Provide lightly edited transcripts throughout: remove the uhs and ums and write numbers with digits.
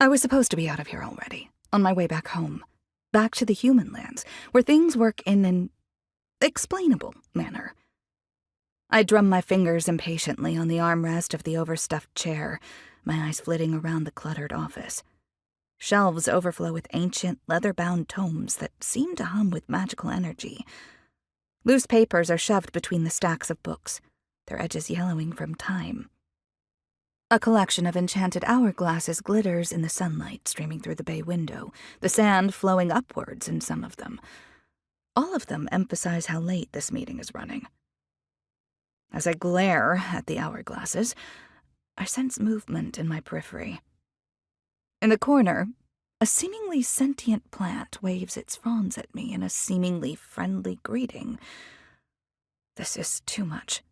I was supposed to be out of here already, on my way back home. Back to the human lands, where things work in an explainable manner. I drummed my fingers impatiently on the armrest of the overstuffed chair, my eyes flitting around the cluttered office. Shelves overflow with ancient, leather-bound tomes that seem to hum with magical energy. Loose papers are shoved between the stacks of books, their edges yellowing from time. A collection of enchanted hourglasses glitters in the sunlight streaming through the bay window, the sand flowing upwards in some of them. All of them emphasize how late this meeting is running. As I glare at the hourglasses, I sense movement in my periphery. In the corner, a seemingly sentient plant waves its fronds at me in a seemingly friendly greeting. This is too much.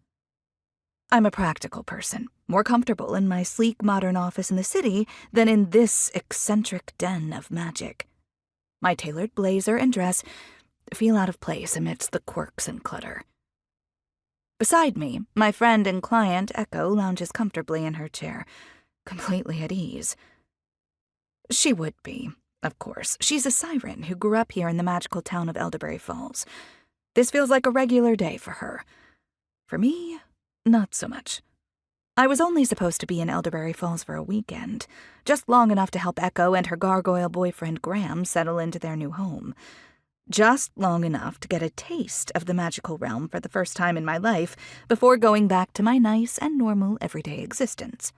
I'm a practical person, more comfortable in my sleek modern office in the city than in this eccentric den of magic. My tailored blazer and dress feel out of place amidst the quirks and clutter. Beside me, my friend and client, Echo, lounges comfortably in her chair, completely at ease. She would be, of course. She's a siren who grew up here in the magical town of Elderberry Falls. This feels like a regular day for her. For me, not so much. I was only supposed to be in Elderberry Falls for a weekend, just long enough to help Echo and her gargoyle boyfriend Graham settle into their new home. Just long enough to get a taste of the magical realm for the first time in my life before going back to my nice and normal everyday existence.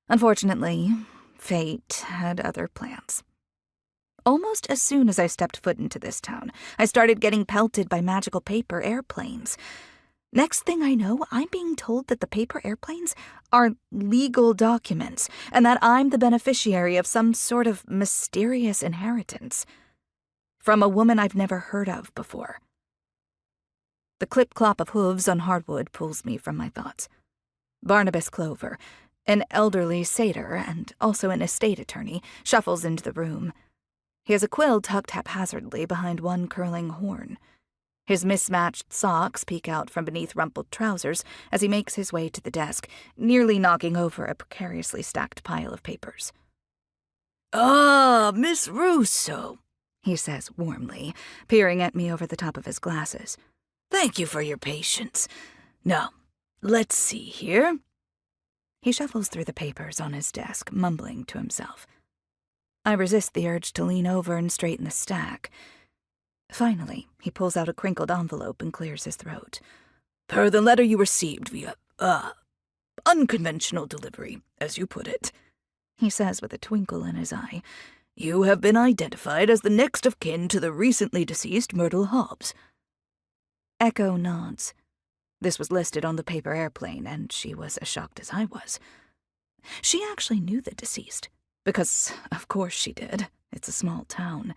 Unfortunately, fate had other plans. Almost as soon as I stepped foot into this town, I started getting pelted by magical paper airplanes. Next thing I know, I'm being told that the paper airplanes are legal documents and that I'm the beneficiary of some sort of mysterious inheritance. From a woman I've never heard of before. The clip-clop of hooves on hardwood pulls me from my thoughts. Barnabas Clover, an elderly satyr and also an estate attorney, shuffles into the room. He has a quill tucked haphazardly behind one curling horn. His mismatched socks peek out from beneath rumpled trousers as he makes his way to the desk, nearly knocking over a precariously stacked pile of papers. "Ah, Miss Russo," he says warmly, peering at me over the top of his glasses. "Thank you for your patience. Now, let's see here." He shuffles through the papers on his desk, mumbling to himself. I resist the urge to lean over and straighten the stack. Finally, he pulls out a crinkled envelope and clears his throat. "Per the letter you received via, unconventional delivery, as you put it," he says with a twinkle in his eye, "you have been identified as the next of kin to the recently deceased Myrtle Hobbs." Echo nods. This was listed on the paper airplane, and she was as shocked as I was. She actually knew the deceased, because of course she did. It's a small town.